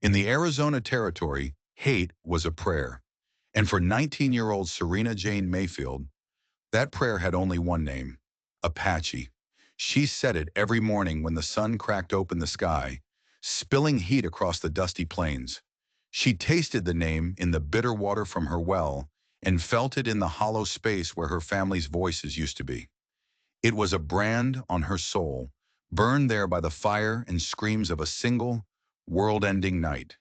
In the Arizona territory, hate was a prayer. And for 19-year-old Serena Jane Mayfield, that prayer had only one name: Apache. She said it every morning when the sun cracked open the sky, spilling heat across the dusty plains. She tasted the name in the bitter water from her well and felt it in the hollow space where her family's voices used to be. It was a brand on her soul, burned there by the fire and screams of a single, world-ending night.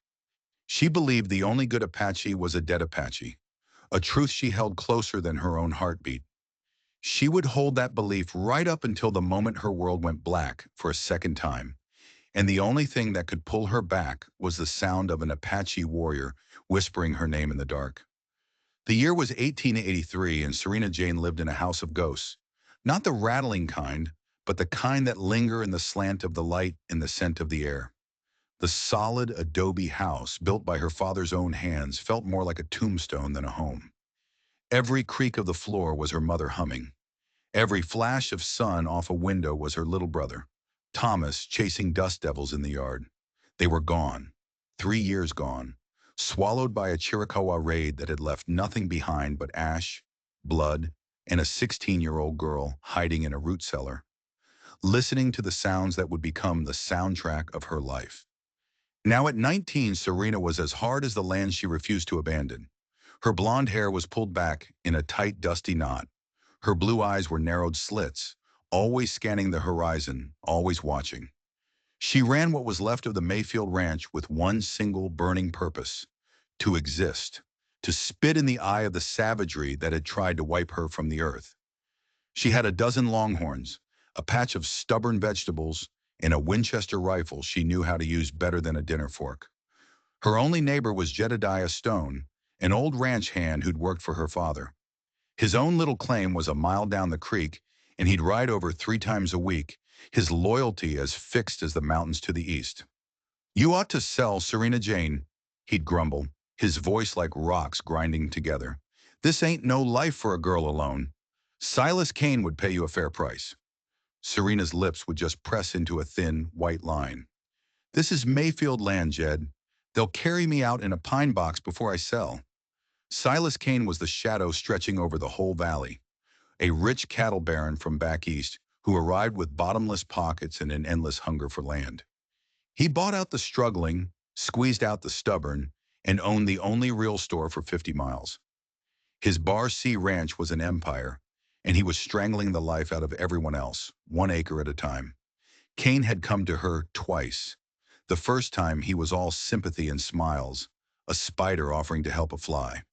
She believed the only good Apache was a dead Apache, a truth she held closer than her own heartbeat. She would hold that belief right up until the moment her world went black for a second time, and the only thing that could pull her back was the sound of an Apache warrior whispering her name in the dark. The year was 1883, and Serena Jane lived in a house of ghosts. Not the rattling kind, but the kind that linger in the slant of the light and the scent of the air. The solid adobe house, built by her father's own hands, felt more like a tombstone than a home. Every creak of the floor was her mother humming. Every flash of sun off a window was her little brother, Thomas, chasing dust devils in the yard. They were gone, 3 years gone, swallowed by a Chiricahua raid that had left nothing behind but ash, blood, and a 16-year-old girl hiding in a root cellar, listening to the sounds that would become the soundtrack of her life. Now at 19, Serena was as hard as the land she refused to abandon. Her blonde hair was pulled back in a tight, dusty knot. Her blue eyes were narrowed slits, always scanning the horizon, always watching. She ran what was left of the Mayfield Ranch with one single burning purpose: to exist, to spit in the eye of the savagery that had tried to wipe her from the earth. She had a dozen longhorns, a patch of stubborn vegetables, and a Winchester rifle she knew how to use better than a dinner fork. Her only neighbor was Jedediah Stone, an old ranch hand who'd worked for her father. His own little claim was a mile down the creek, and he'd ride over 3 times a week, his loyalty as fixed as the mountains to the east. "You ought to sell, Serena Jane," he'd grumble, his voice like rocks grinding together. "This ain't no life for a girl alone. Silas Kane would pay you a fair price." Serena's lips would just press into a thin, white line. "This is Mayfield land, Jed. They'll carry me out in a pine box before I sell." Silas Kane was the shadow stretching over the whole valley, a rich cattle baron from back east who arrived with bottomless pockets and an endless hunger for land. He bought out the struggling, squeezed out the stubborn, and owned the only real store for 50 miles. His Bar C ranch was an empire, and he was strangling the life out of everyone else, 1 acre at a time. Kane had come to her twice. The first time he was all sympathy and smiles, a spider offering to help a fly.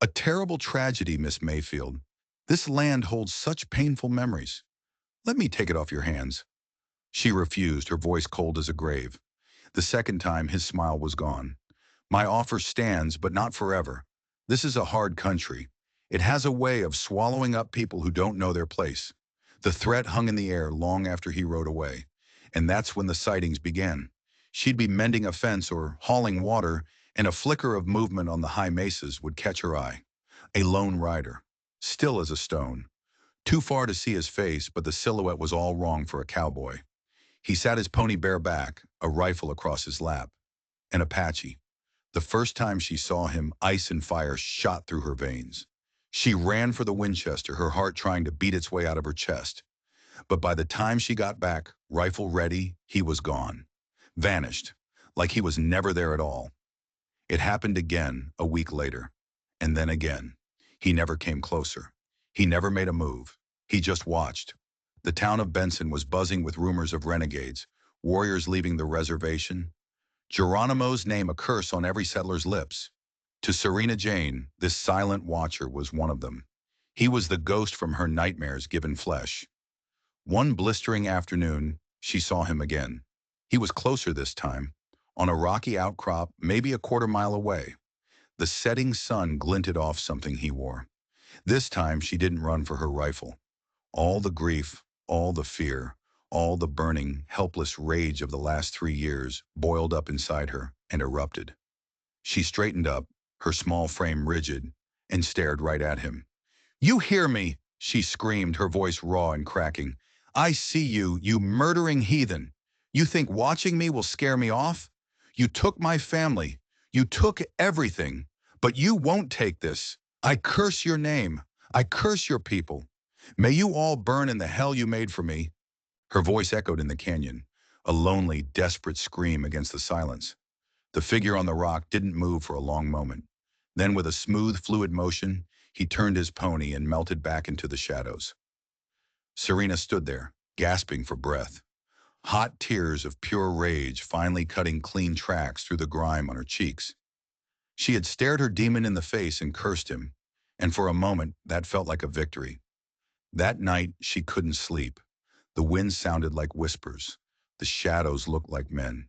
"A terrible tragedy, Miss Mayfield. This land holds such painful memories. Let me take it off your hands." She refused, her voice cold as a grave. The second time, his smile was gone. "My offer stands, but not forever. This is a hard country. It has a way of swallowing up people who don't know their place." The threat hung in the air long after he rode away, and that's when the sightings began. She'd be mending a fence or hauling water, and a flicker of movement on the high mesas would catch her eye. A lone rider, still as a stone. Too far to see his face, but the silhouette was all wrong for a cowboy. He sat his pony bareback, a rifle across his lap. An Apache. The first time she saw him, ice and fire shot through her veins. She ran for the Winchester, her heart trying to beat its way out of her chest. But by the time she got back, rifle ready, he was gone. Vanished, like he was never there at all. It happened again, a week later. And then again. He never came closer. He never made a move. He just watched. The town of Benson was buzzing with rumors of renegades, warriors leaving the reservation. Geronimo's name a curse on every settler's lips. To Serena Jane, this silent watcher was one of them. He was the ghost from her nightmares given flesh. One blistering afternoon, she saw him again. He was closer this time, on a rocky outcrop maybe a quarter-mile away. The setting sun glinted off something he wore. This time she didn't run for her rifle. All the grief, all the fear, all the burning, helpless rage of the last 3 years boiled up inside her and erupted. She straightened up, her small frame rigid, and stared right at him. "You hear me!" she screamed, her voice raw and cracking. "I see you, you murdering heathen! You think watching me will scare me off? You took my family. You took everything. But you won't take this. I curse your name. I curse your people. May you all burn in the hell you made for me." Her voice echoed in the canyon, a lonely, desperate scream against the silence. The figure on the rock didn't move for a long moment. Then, with a smooth, fluid motion, he turned his pony and melted back into the shadows. Serena stood there, gasping for breath. Hot tears of pure rage finally cutting clean tracks through the grime on her cheeks. She had stared her demon in the face and cursed him, and for a moment that felt like a victory. That night she couldn't sleep. The wind sounded like whispers. The shadows looked like men.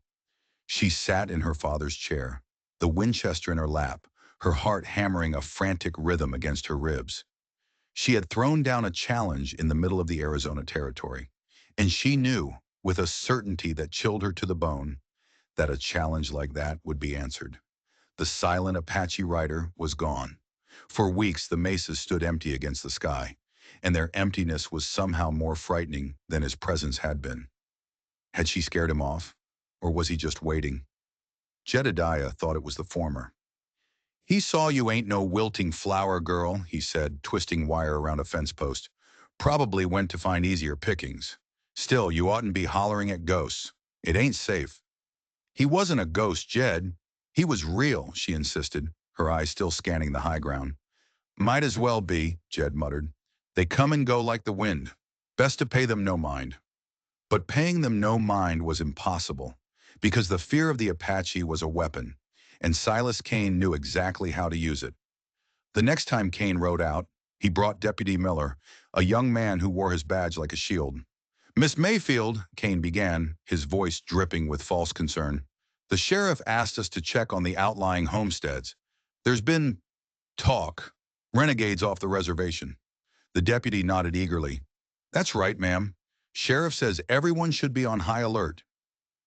She sat in her father's chair, the Winchester in her lap, her heart hammering a frantic rhythm against her ribs. She had thrown down a challenge in the middle of the Arizona territory, and she knew, with a certainty that chilled her to the bone, that a challenge like that would be answered. The silent Apache rider was gone. For weeks, the mesas stood empty against the sky, and their emptiness was somehow more frightening than his presence had been. Had she scared him off, or was he just waiting? Jedediah thought it was the former. "He saw you ain't no wilting flower girl," he said, twisting wire around a fence post. "Probably went to find easier pickings. Still, you oughtn't be hollering at ghosts. It ain't safe." "He wasn't a ghost, Jed. He was real," she insisted, her eyes still scanning the high ground. "Might as well be," Jed muttered. "They come and go like the wind. Best to pay them no mind." But paying them no mind was impossible, because the fear of the Apache was a weapon, and Silas Kane knew exactly how to use it. The next time Kane rode out, he brought Deputy Miller, a young man who wore his badge like a shield. "Miss Mayfield," Kane began, his voice dripping with false concern, "the sheriff asked us to check on the outlying homesteads. There's been talk, renegades off the reservation." The deputy nodded eagerly. "That's right, ma'am. Sheriff says everyone should be on high alert."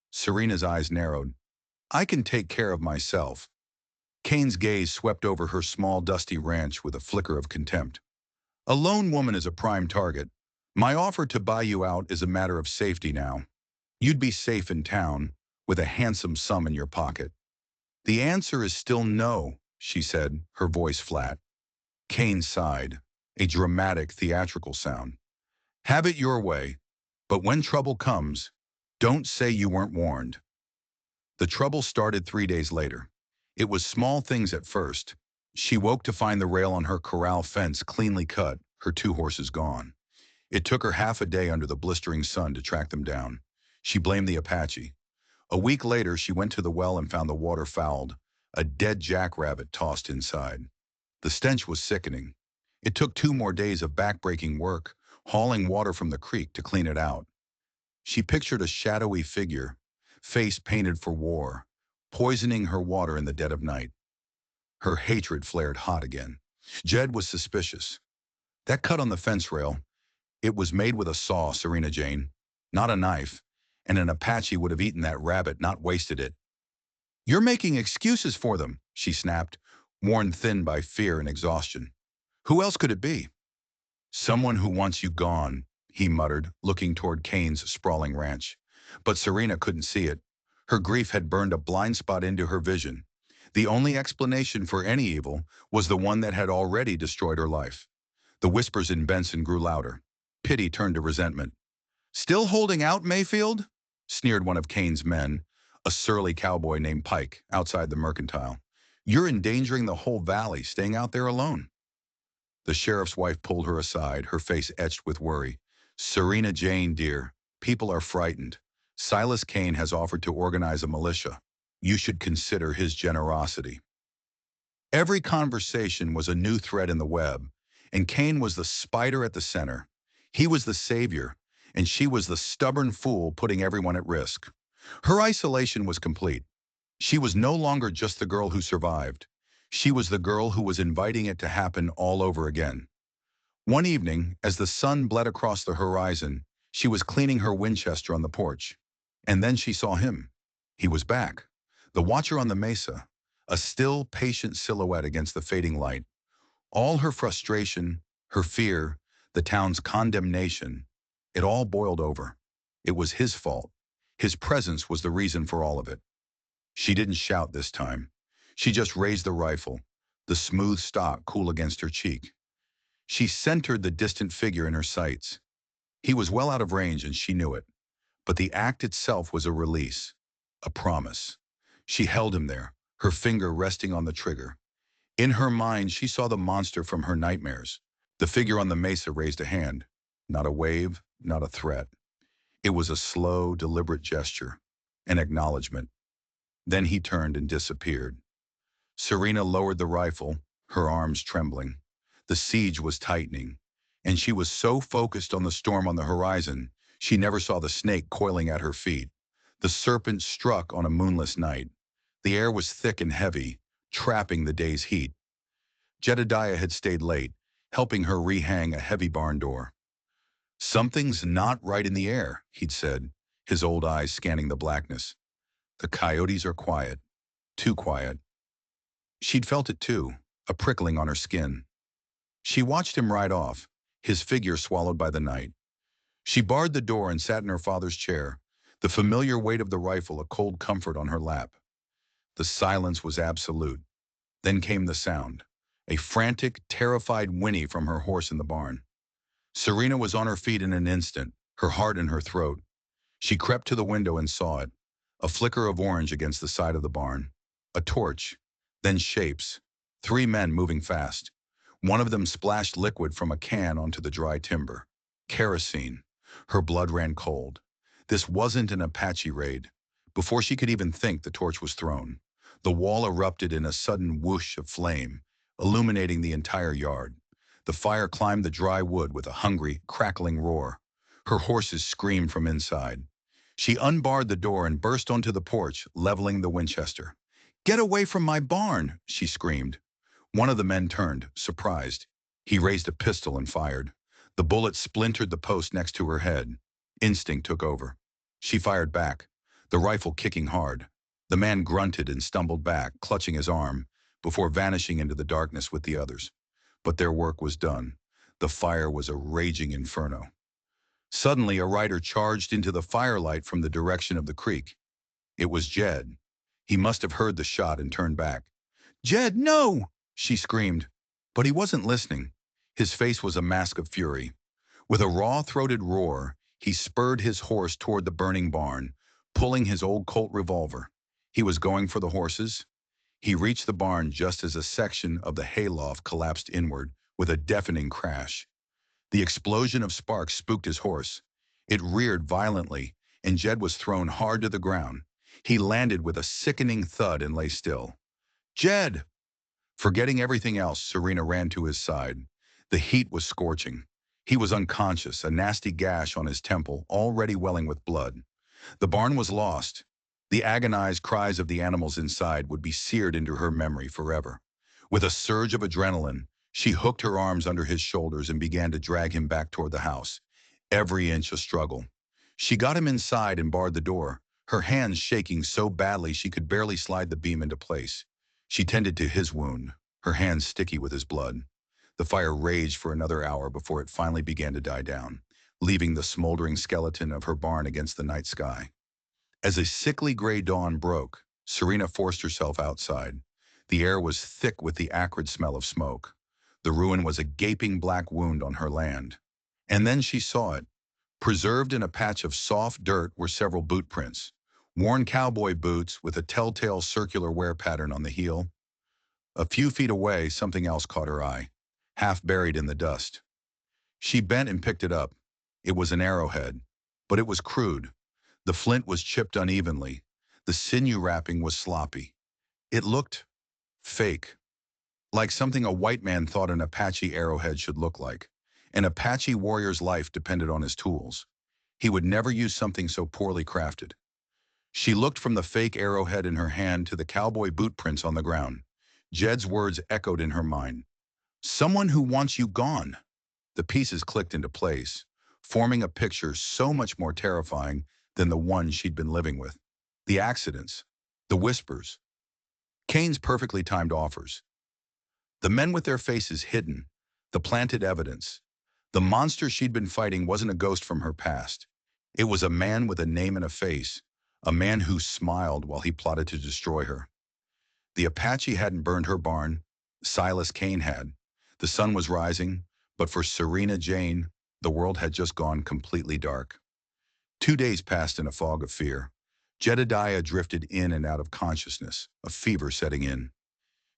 Serena's eyes narrowed. "I can take care of myself." Kane's gaze swept over her small, dusty ranch with a flicker of contempt. "A lone woman is a prime target. My offer to buy you out is a matter of safety now. You'd be safe in town, with a handsome sum in your pocket." "The answer is still no," she said, her voice flat. Kane sighed, a dramatic, theatrical sound. "Have it your way, but when trouble comes, don't say you weren't warned." The trouble started 3 days later. It was small things at first. She woke to find the rail on her corral fence cleanly cut, her 2 horses gone. It took her half a day under the blistering sun to track them down. She blamed the Apache. A week later, she went to the well and found the water fouled, a dead jackrabbit tossed inside. The stench was sickening. It took 2 more days of backbreaking work, hauling water from the creek to clean it out. She pictured a shadowy figure, face painted for war, poisoning her water in the dead of night. Her hatred flared hot again. Jed was suspicious. "That cut on the fence rail, it was made with a saw, Serena Jane, not a knife, and an Apache would have eaten that rabbit, not wasted it." "You're making excuses for them," she snapped, worn thin by fear and exhaustion. "Who else could it be?" "Someone who wants you gone," he muttered, looking toward Kane's sprawling ranch. But Serena couldn't see it. Her grief had burned a blind spot into her vision. The only explanation for any evil was the one that had already destroyed her life. The whispers in Benson grew louder. Pity turned to resentment. "Still holding out, Mayfield?" sneered one of Kane's men, a surly cowboy named Pike, outside the mercantile. "You're endangering the whole valley, staying out there alone." The sheriff's wife pulled her aside, her face etched with worry. "Serena Jane, dear, people are frightened. Silas Kane has offered to organize a militia. You should consider his generosity." Every conversation was a new thread in the web, and Kane was the spider at the center. He was the savior, and she was the stubborn fool putting everyone at risk. Her isolation was complete. She was no longer just the girl who survived. She was the girl who was inviting it to happen all over again. One evening, as the sun bled across the horizon, she was cleaning her Winchester on the porch. And then she saw him. He was back. The watcher on the mesa, a still, patient silhouette against the fading light. All her frustration, her fear, the town's condemnation, it all boiled over. It was his fault. His presence was the reason for all of it. She didn't shout this time. She just raised the rifle, the smooth stock cool against her cheek. She centered the distant figure in her sights. He was well out of range and she knew it, but the act itself was a release, a promise. She held him there, her finger resting on the trigger. In her mind, she saw the monster from her nightmares. The figure on the mesa raised a hand. Not a wave, not a threat. It was a slow, deliberate gesture, an acknowledgement. Then he turned and disappeared. Serena lowered the rifle, her arms trembling. The siege was tightening, and she was so focused on the storm on the horizon, she never saw the snake coiling at her feet. The serpent struck on a moonless night. The air was thick and heavy, trapping the day's heat. Jedediah had stayed late, helping her rehang a heavy barn door. "Something's not right in the air," he'd said, his old eyes scanning the blackness. "The coyotes are quiet, too quiet." She'd felt it too, a prickling on her skin. She watched him ride off, his figure swallowed by the night. She barred the door and sat in her father's chair, the familiar weight of the rifle a cold comfort on her lap. The silence was absolute. Then came the sound, a frantic, terrified whinny from her horse in the barn. Serena was on her feet in an instant, her heart in her throat. She crept to the window and saw it, a flicker of orange against the side of the barn. A torch, then shapes, 3 men moving fast. One of them splashed liquid from a can onto the dry timber. Kerosene. Her blood ran cold. This wasn't an Apache raid. Before she could even think, the torch was thrown. The wall erupted in a sudden whoosh of flame, illuminating the entire yard. The fire climbed the dry wood with a hungry, crackling roar. Her horses screamed from inside. She unbarred the door and burst onto the porch, leveling the Winchester. "Get away from my barn!" she screamed. One of the men turned, surprised. He raised a pistol and fired. The bullet splintered the post next to her head. Instinct took over. She fired back, the rifle kicking hard. The man grunted and stumbled back, clutching his arm, before vanishing into the darkness with the others. But their work was done. The fire was a raging inferno. Suddenly, a rider charged into the firelight from the direction of the creek. It was Jed. He must have heard the shot and turned back. "Jed, no!" she screamed. But he wasn't listening. His face was a mask of fury. With a raw-throated roar, he spurred his horse toward the burning barn, pulling his old Colt revolver. He was going for the horses. He reached the barn just as a section of the hayloft collapsed inward with a deafening crash. The explosion of sparks spooked his horse. It reared violently, and Jed was thrown hard to the ground. He landed with a sickening thud and lay still. "Jed!" Forgetting everything else, Serena ran to his side. The heat was scorching. He was unconscious, a nasty gash on his temple, already welling with blood. The barn was lost. The agonized cries of the animals inside would be seared into her memory forever. With a surge of adrenaline, she hooked her arms under his shoulders and began to drag him back toward the house. Every inch a struggle. She got him inside and barred the door, her hands shaking so badly she could barely slide the beam into place. She tended to his wound, her hands sticky with his blood. The fire raged for another hour before it finally began to die down, leaving the smoldering skeleton of her barn against the night sky. As a sickly gray dawn broke, Serena forced herself outside. The air was thick with the acrid smell of smoke. The ruin was a gaping black wound on her land. And then she saw it. Preserved in a patch of soft dirt were several boot prints. Worn cowboy boots with a telltale circular wear pattern on the heel. A few feet away, something else caught her eye, half buried in the dust. She bent and picked it up. It was an arrowhead, but it was crude. The flint was chipped unevenly. The sinew wrapping was sloppy. It looked fake, like something a white man thought an Apache arrowhead should look like. An Apache warrior's life depended on his tools. He would never use something so poorly crafted. She looked from the fake arrowhead in her hand to the cowboy boot prints on the ground. Jed's words echoed in her mind. "Someone who wants you gone." The pieces clicked into place, forming a picture so much more terrifying than the one she'd been living with. The accidents, the whispers, Kane's perfectly timed offers. The men with their faces hidden, the planted evidence. The monster she'd been fighting wasn't a ghost from her past. It was a man with a name and a face, a man who smiled while he plotted to destroy her. The Apache hadn't burned her barn. Silas Kane had. The sun was rising, but for Serena Jane, the world had just gone completely dark. 2 days passed in a fog of fear. Jedediah drifted in and out of consciousness, a fever setting in.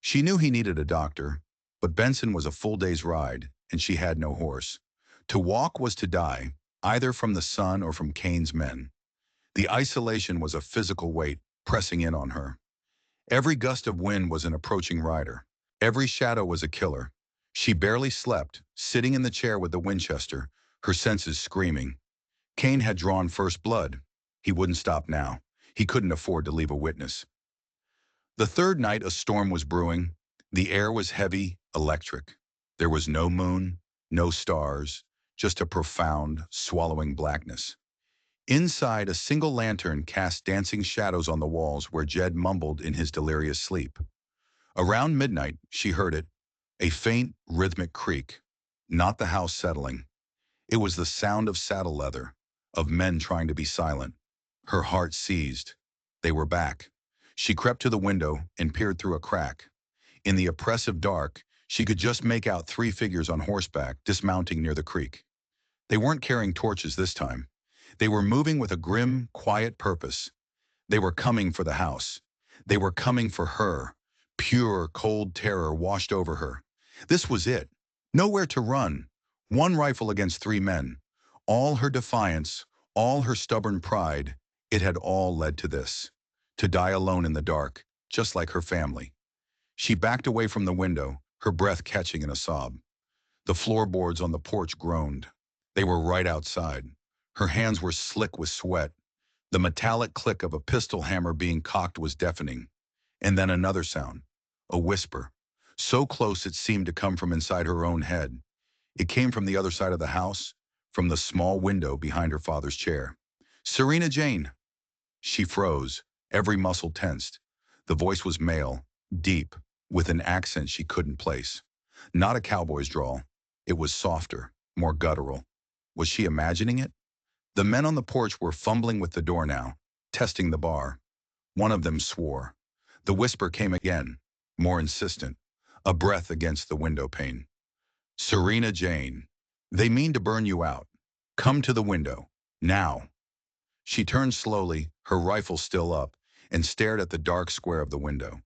She knew he needed a doctor, but Benson was a full day's ride, and she had no horse. To walk was to die, either from the sun or from Kane's men. The isolation was a physical weight pressing in on her. Every gust of wind was an approaching rider. Every shadow was a killer. She barely slept, sitting in the chair with the Winchester, her senses screaming. Kane had drawn first blood. He wouldn't stop now. He couldn't afford to leave a witness. The third night, a storm was brewing. The air was heavy, electric. There was no moon, no stars, just a profound, swallowing blackness. Inside, a single lantern cast dancing shadows on the walls where Jed mumbled in his delirious sleep. Around midnight, she heard it, a faint, rhythmic creak. Not the house settling. It was the sound of saddle leather, of men trying to be silent. Her heart seized. They were back. She crept to the window and peered through a crack. In the oppressive dark, she could just make out 3 figures on horseback dismounting near the creek. They weren't carrying torches this time. They were moving with a grim, quiet purpose. They were coming for the house. They were coming for her. Pure, cold terror washed over her. This was it. Nowhere to run. 1 rifle against 3 men. All her defiance, all her stubborn pride, it had all led to this. To die alone in the dark, just like her family. She backed away from the window, her breath catching in a sob. The floorboards on the porch groaned. They were right outside. Her hands were slick with sweat. The metallic click of a pistol hammer being cocked was deafening. And then another sound, a whisper, so close it seemed to come from inside her own head. It came from the other side of the house, from the small window behind her father's chair. "Serena Jane." She froze, every muscle tensed. The voice was male, deep, with an accent she couldn't place. Not a cowboy's drawl. It was softer, more guttural. Was she imagining it? The men on the porch were fumbling with the door now, testing the bar. One of them swore. The whisper came again, more insistent, a breath against the window pane. "Serena Jane, they mean to burn you out. Come to the window, now." She turned slowly, her rifle still up, and stared at the dark square of the window.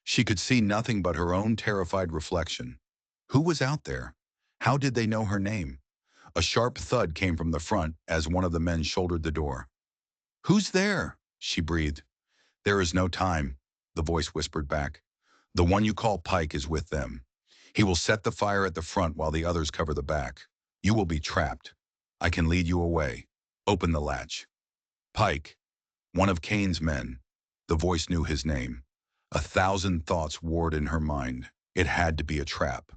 She could see nothing but her own terrified reflection. Who was out there? How did they know her name? A sharp thud came from the front as one of the men shouldered the door. "Who's there?" she breathed. "There is no time," the voice whispered back. "The one you call Pike is with them. He will set the fire at the front while the others cover the back. You will be trapped. I can lead you away. Open the latch." Pike, one of Kane's men. The voice knew his name. 1,000 thoughts warred in her mind. It had to be a trap.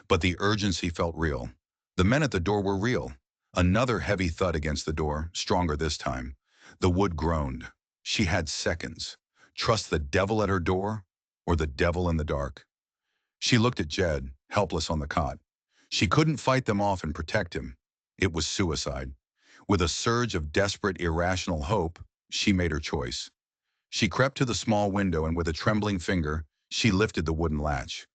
But the urgency felt real. The men at the door were real. Another heavy thud against the door, stronger this time. The wood groaned. She had seconds. Trust the devil at her door, or the devil in the dark. She looked at Jed, helpless on the cot. She couldn't fight them off and protect him. It was suicide. With a surge of desperate, irrational hope, she made her choice. She crept to the small window and with a trembling finger, she lifted the wooden latch.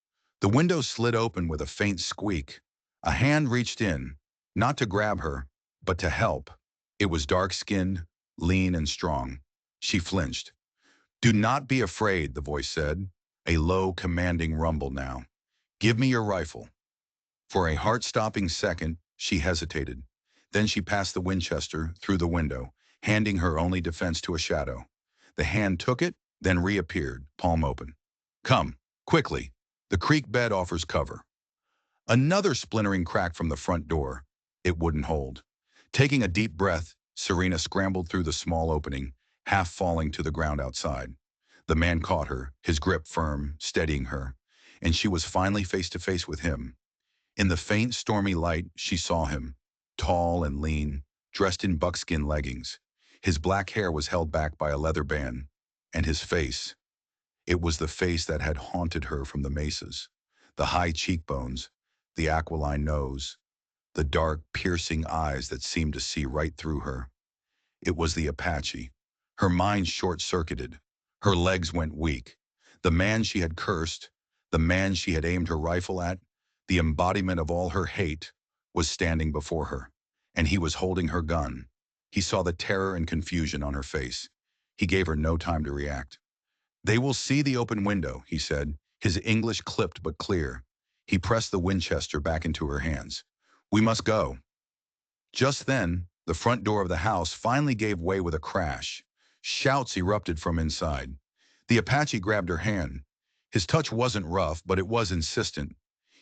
The window slid open with a faint squeak. A hand reached in, not to grab her, but to help. It was dark-skinned, lean and strong. She flinched. "Do not be afraid," the voice said, a low, commanding rumble now. "Give me your rifle." For a heart-stopping second, she hesitated. Then she passed the Winchester through the window, handing her only defense to a shadow. The hand took it, then reappeared, palm open. "Come, quickly. The creek bed offers cover." Another splintering crack from the front door. It wouldn't hold. Taking a deep breath, Serena scrambled through the small opening, half falling to the ground outside. The man caught her, his grip firm, steadying her, and she was finally face to face with him. In the faint, stormy light, she saw him, tall and lean, dressed in buckskin leggings. His black hair was held back by a leather band, and his face. It was the face that had haunted her from the mesas. The high cheekbones, the aquiline nose, the dark, piercing eyes that seemed to see right through her. It was the Apache. Her mind short-circuited. Her legs went weak. The man she had cursed, the man she had aimed her rifle at, the embodiment of all her hate, was standing before her, and he was holding her gun. He saw the terror and confusion on her face. He gave her no time to react. "They will see the open window," he said, his English clipped but clear. He pressed the Winchester back into her hands. "We must go." Just then, the front door of the house finally gave way with a crash. Shouts erupted from inside. The Apache grabbed her hand. His touch wasn't rough, but it was insistent.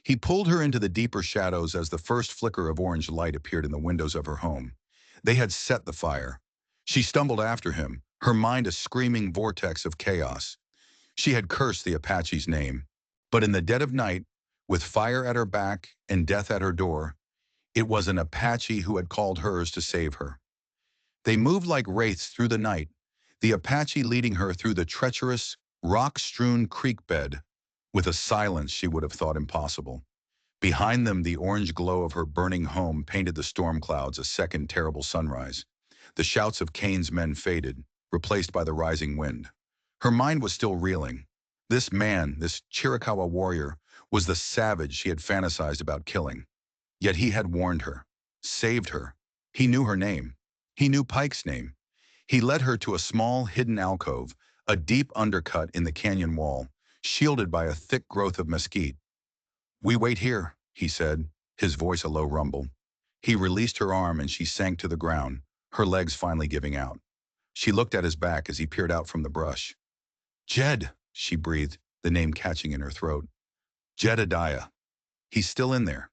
He pulled her into the deeper shadows as the first flicker of orange light appeared in the windows of her home. They had set the fire. She stumbled after him, her mind a screaming vortex of chaos. She had cursed the Apache's name. But in the dead of night, with fire at her back and death at her door, it was an Apache who had called hers to save her. They moved like wraiths through the night, the Apache leading her through the treacherous, rock-strewn creek bed with a silence she would have thought impossible. Behind them, the orange glow of her burning home painted the storm clouds a second terrible sunrise. The shouts of Cain's men faded, replaced by the rising wind. Her mind was still reeling. This man, this Chiricahua warrior, was the savage she had fantasized about killing. Yet he had warned her, saved her. He knew her name. He knew Pike's name. He led her to a small, hidden alcove, a deep undercut in the canyon wall, shielded by a thick growth of mesquite. "We wait here," he said, his voice a low rumble. He released her arm and she sank to the ground, her legs finally giving out. She looked at his back as he peered out from the brush. "Jed," she breathed, the name catching in her throat. "Jedediah. He's still in there."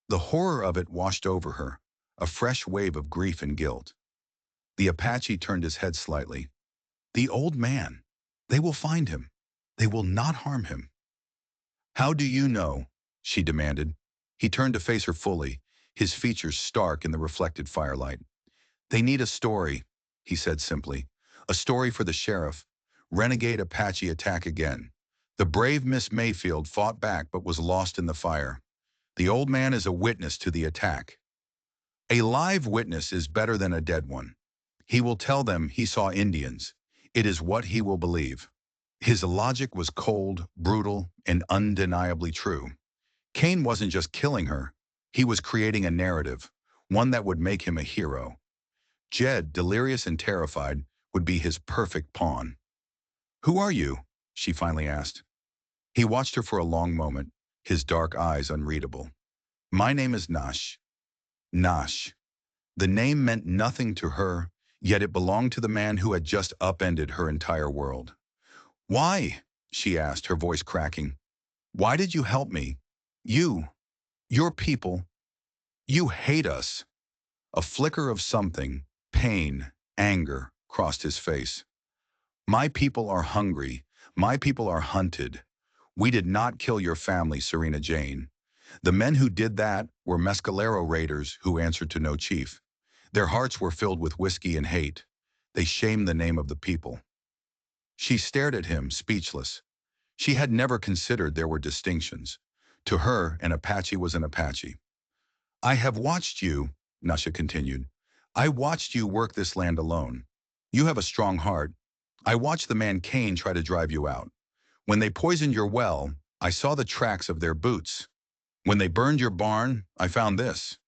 The horror of it washed over her, a fresh wave of grief and guilt. The Apache turned his head slightly. "The old man. They will find him. They will not harm him." "How do you know?" she demanded. He turned to face her fully, his features stark in the reflected firelight. "They need a story," he said simply. "A story for the sheriff. Renegade Apache attack again. The brave Miss Mayfield fought back but was lost in the fire. The old man is a witness to the attack. A live witness is better than a dead one. He will tell them he saw Indians. It is what he will believe." His logic was cold, brutal, and undeniably true. Cain wasn't just killing her. He was creating a narrative, one that would make him a hero. Jed, delirious and terrified, would be his perfect pawn. "Who are you?" she finally asked. He watched her for a long moment, his dark eyes unreadable. "My name is Nash." Nash. The name meant nothing to her, yet it belonged to the man who had just upended her entire world. "Why?" she asked, her voice cracking. "Why did you help me? Your people, you hate us." A flicker of something, pain, anger, crossed his face. "My people are hungry. My people are hunted. We did not kill your family, Serena Jane. The men who did that were Mescalero raiders who answered to no chief. Their hearts were filled with whiskey and hate. They shamed the name of the people." She stared at him, speechless. She had never considered there were distinctions. To her, an Apache was an Apache. "I have watched you," Nasha continued. "I watched you work this land alone. You have a strong heart. I watched the man Cain try to drive you out. When they poisoned your well, I saw the tracks of their boots. When they burned your barn, I found this."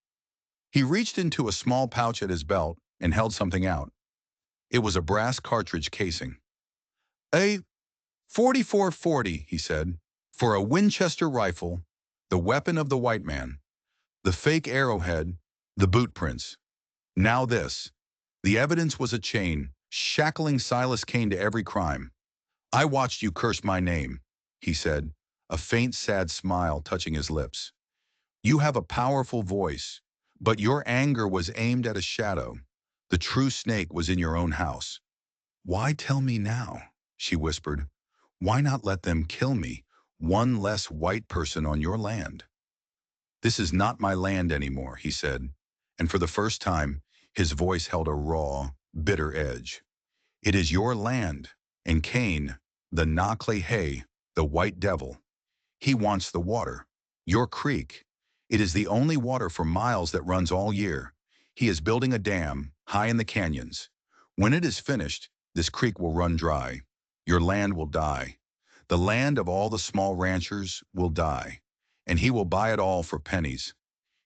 He reached into a small pouch at his belt and held something out. It was a brass cartridge casing. "A 4440, he said, "for a Winchester rifle, the weapon of the white man. The fake arrowhead, the boot prints. Now this. The evidence was a chain, shackling Silas Cain to every crime. I watched you curse my name," he said, a faint sad smile touching his lips. "You have a powerful voice, but your anger was aimed at a shadow. The true snake was in your own house." "Why tell me now?" she whispered. "Why not let them kill me, one less white person on your land?" "This is not my land anymore," he said, and for the first time, his voice held a raw, bitter edge. "It is your land, and Cain, the Naklehe, the white devil. He wants the water. Your creek. It is the only water for miles that runs all year. He is building a dam, high in the canyons. When it is finished, this creek will run dry. Your land will die. The land of all the small ranchers will die, and he will buy it all for pennies.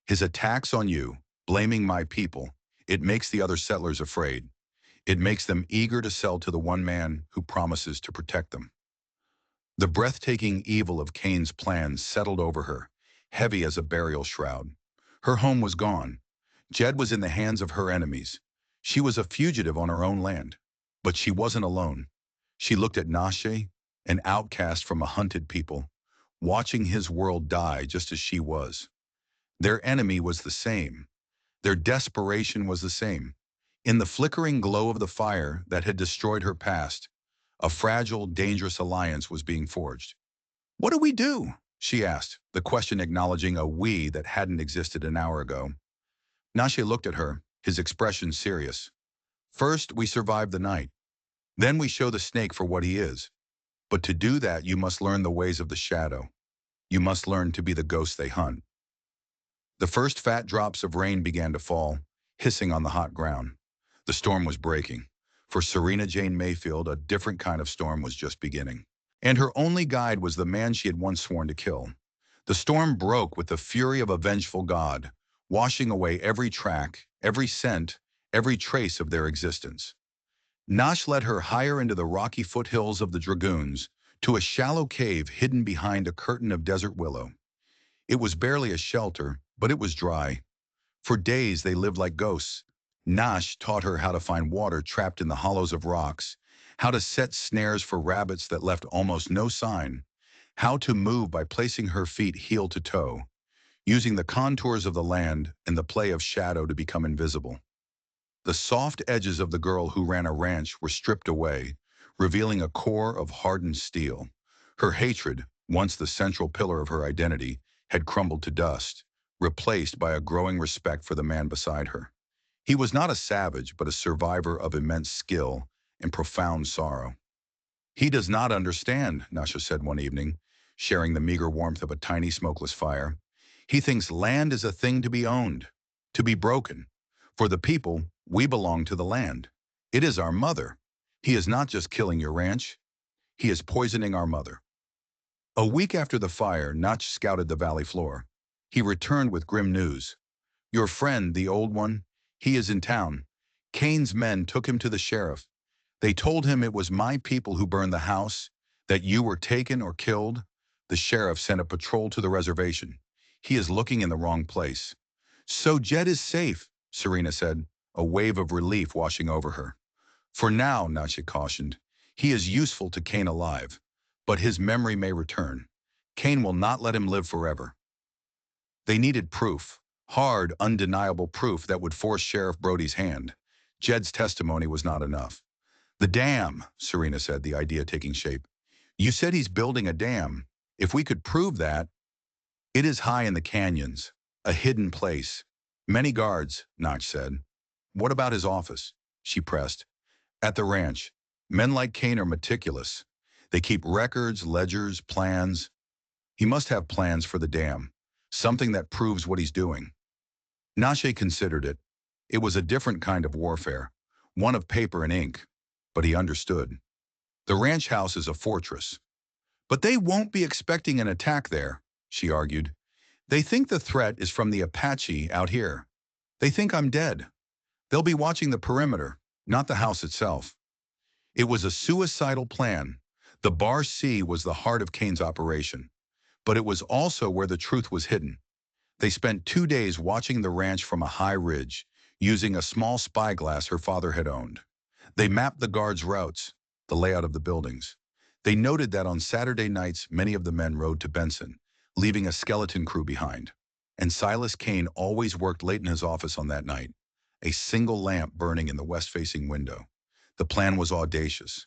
His attacks on you, blaming my people, it makes the other settlers afraid. It makes them eager to sell to the one man who promises to protect them. The breathtaking evil of Cain's plans settled over her, heavy as a burial shroud. Her home was gone. Jed was in the hands of her enemies. She was a fugitive on her own land. But she wasn't alone. She looked at Nashe, an outcast from a hunted people, watching his world die just as she was. Their enemy was the same. Their desperation was the same. In the flickering glow of the fire that had destroyed her past, a fragile, dangerous alliance was being forged. "What do we do?" she asked, the question acknowledging a we that hadn't existed an hour ago. Nashe looked at her, his expression serious. "First, we survive the night. Then we show the snake for what he is. But to do that, you must learn the ways of the shadow. You must learn to be the ghost they hunt." The first fat drops of rain began to fall, hissing on the hot ground. The storm was breaking. For Serena Jane Mayfield, a different kind of storm was just beginning. And her only guide was the man she had once sworn to kill. The storm broke with the fury of a vengeful god, washing away every track, every scent, every trace of their existence. Nash led her higher into the rocky foothills of the Dragoons, to a shallow cave hidden behind a curtain of desert willow. It was barely a shelter, but it was dry. For days they lived like ghosts. Nash taught her how to find water trapped in the hollows of rocks, how to set snares for rabbits that left almost no sign, how to move by placing her feet heel to toe, using the contours of the land and the play of shadow to become invisible. The soft edges of the girl who ran a ranch were stripped away, revealing a core of hardened steel. Her hatred, once the central pillar of her identity, had crumbled to dust, replaced by a growing respect for the man beside her. He was not a savage, but a survivor of immense skill and profound sorrow. "He does not understand," Nasha said one evening, sharing the meager warmth of a tiny smokeless fire. "He thinks land is a thing to be owned, to be broken. For the people, we belong to the land. It is our mother. He is not just killing your ranch. He is poisoning our mother." A week after the fire, Notch scouted the valley floor. He returned with grim news. "Your friend, the old one, he is in town. Cain's men took him to the sheriff. They told him it was my people who burned the house, that you were taken or killed. The sheriff sent a patrol to the reservation. He is looking in the wrong place." "So Jed is safe," Serena said, a wave of relief washing over her. "For now," Nasha cautioned, "he is useful to Cain alive, but his memory may return. Cain will not let him live forever." They needed proof, hard, undeniable proof that would force Sheriff Brody's hand. Jed's testimony was not enough. "The dam," Serena said, the idea taking shape. "You said he's building a dam. If we could prove that—" "It is high in the canyons, a hidden place. Many guards," Notch said. "What about his office?" she pressed. "At the ranch. Men like Cain are meticulous. They keep records, ledgers, plans. He must have plans for the dam, something that proves what he's doing." Nashe considered it. It was a different kind of warfare, one of paper and ink, but he understood. "The ranch house is a fortress." "But they won't be expecting an attack there," she argued. "They think the threat is from the Apache out here. They think I'm dead. They'll be watching the perimeter, not the house itself." It was a suicidal plan. The Bar C was the heart of Cain's operation, but it was also where the truth was hidden. They spent 2 days watching the ranch from a high ridge, using a small spyglass her father had owned. They mapped the guards' routes, the layout of the buildings. They noted that on Saturday nights, many of the men rode to Benson, leaving a skeleton crew behind. And Silas Cain always worked late in his office on that night, a single lamp burning in the west-facing window. The plan was audacious.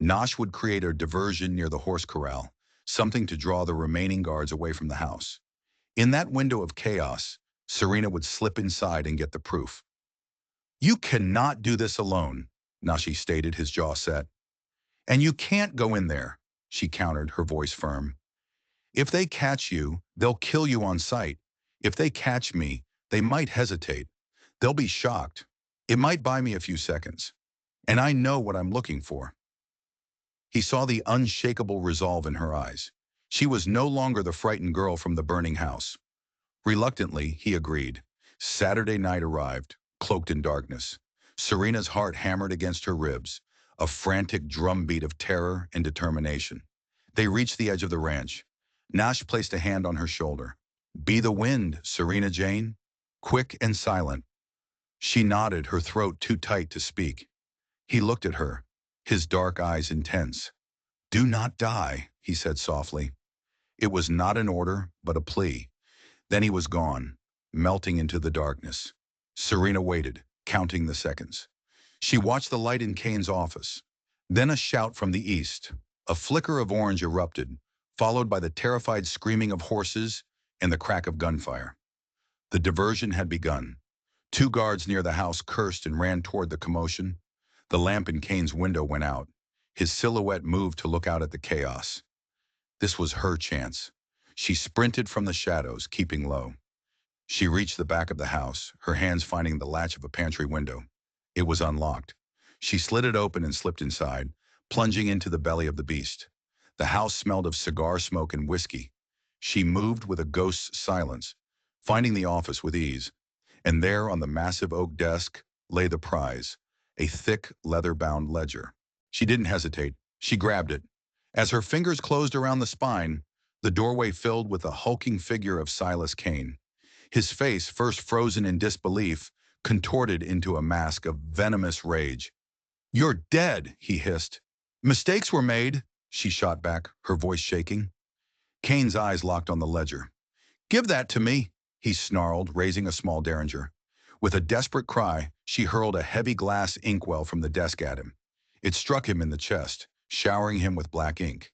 Nosh would create a diversion near the horse corral, something to draw the remaining guards away from the house. In that window of chaos, Serena would slip inside and get the proof. "You cannot do this alone," Nashi stated, his jaw set. "And you can't go in there," she countered, her voice firm. "If they catch you, they'll kill you on sight. If they catch me, they might hesitate. They'll be shocked. It might buy me a few seconds." And I know what I'm looking for. He saw the unshakable resolve in her eyes. She was no longer the frightened girl from the burning house. Reluctantly, he agreed. Saturday night arrived, cloaked in darkness. Serena's heart hammered against her ribs, a frantic drumbeat of terror and determination. They reached the edge of the ranch. Nash placed a hand on her shoulder. Be the wind, Serena Jane. Quick and silent. She nodded, her throat too tight to speak. He looked at her, his dark eyes intense. Do not die, he said softly. It was not an order, but a plea. Then he was gone, melting into the darkness. Serena waited, counting the seconds. She watched the light in Kane's office. Then a shout from the east. A flicker of orange erupted, followed by the terrified screaming of horses and the crack of gunfire. The diversion had begun. Two guards near the house cursed and ran toward the commotion. The lamp in Kane's window went out. His silhouette moved to look out at the chaos. This was her chance. She sprinted from the shadows, keeping low. She reached the back of the house, her hands finding the latch of a pantry window. It was unlocked. She slid it open and slipped inside, plunging into the belly of the beast. The house smelled of cigar smoke and whiskey. She moved with a ghost's silence, finding the office with ease. And there on the massive oak desk lay the prize, a thick, leather-bound ledger. She didn't hesitate. She grabbed it. As her fingers closed around the spine, the doorway filled with the hulking figure of Silas Kane. His face, first frozen in disbelief, contorted into a mask of venomous rage. You're dead, he hissed. Mistakes were made, she shot back, her voice shaking. Kane's eyes locked on the ledger. Give that to me, he snarled, raising a small derringer. With a desperate cry, she hurled a heavy glass inkwell from the desk at him. It struck him in the chest, showering him with black ink.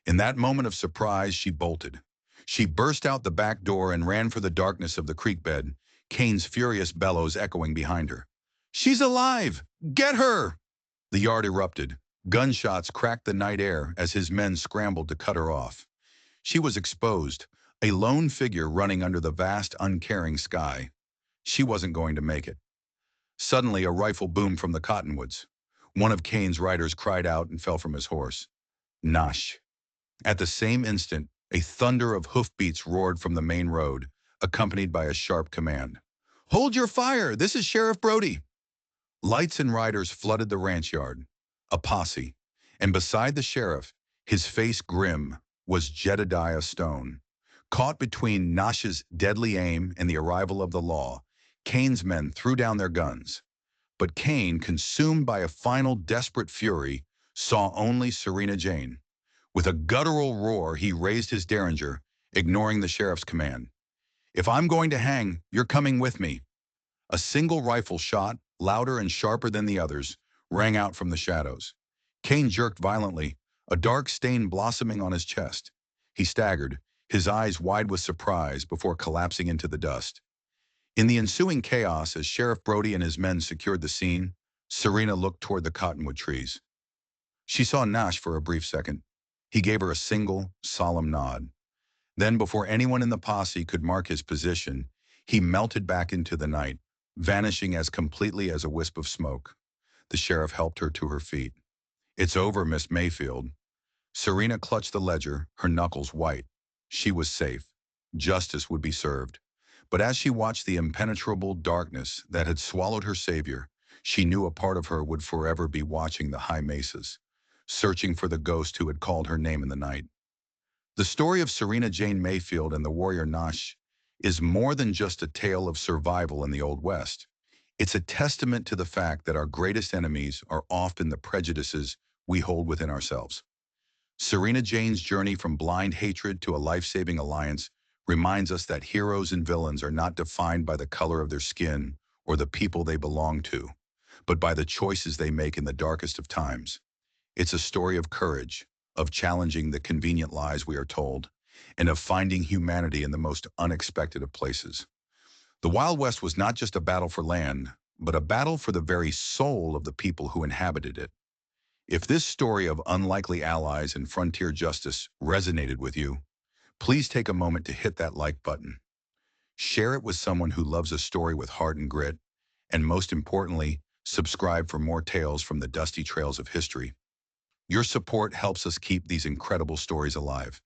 In that moment of surprise, she bolted. She burst out the back door and ran for the darkness of the creek bed, Kane's furious bellows echoing behind her. She's alive! Get her! The yard erupted. Gunshots cracked the night air as his men scrambled to cut her off. She was exposed, a lone figure running under the vast, uncaring sky. She wasn't going to make it. Suddenly, a rifle boomed from the cottonwoods. One of Kane's riders cried out and fell from his horse. Nash. At the same instant, a thunder of hoofbeats roared from the main road, accompanied by a sharp command. Hold your fire! This is Sheriff Brody! Lights and riders flooded the ranch yard. A posse. And beside the sheriff, his face grim, was Jedediah Stone. Caught between Nash's deadly aim and the arrival of the law, Kane's men threw down their guns. But Kane, consumed by a final desperate fury, saw only Serena Jane. With a guttural roar, he raised his derringer, ignoring the sheriff's command. If I'm going to hang, you're coming with me. A single rifle shot, louder and sharper than the others, rang out from the shadows. Kane jerked violently, a dark stain blossoming on his chest. He staggered, his eyes wide with surprise before collapsing into the dust. In the ensuing chaos, as Sheriff Brody and his men secured the scene, Serena looked toward the cottonwood trees. She saw Nash for a brief second. He gave her a single, solemn nod. Then, before anyone in the posse could mark his position, he melted back into the night, vanishing as completely as a wisp of smoke. The sheriff helped her to her feet. It's over, Miss Mayfield. Serena clutched the ledger, her knuckles white. She was safe. Justice would be served. But as she watched the impenetrable darkness that had swallowed her savior, she knew a part of her would forever be watching the high mesas, searching for the ghost who had called her name in the night. The story of Serena Jane Mayfield and the warrior Nash is more than just a tale of survival in the Old West. It's a testament to the fact that our greatest enemies are often the prejudices we hold within ourselves. Serena Jane's journey from blind hatred to a life-saving alliance reminds us that heroes and villains are not defined by the color of their skin or the people they belong to, but by the choices they make in the darkest of times. It's a story of courage, of challenging the convenient lies we are told, and of finding humanity in the most unexpected of places. The Wild West was not just a battle for land, but a battle for the very soul of the people who inhabited it. If this story of unlikely allies and frontier justice resonated with you, please take a moment to hit that like button. Share it with someone who loves a story with heart and grit, and most importantly, Subscribe for more tales from the dusty trails of history. Your support helps us keep these incredible stories alive.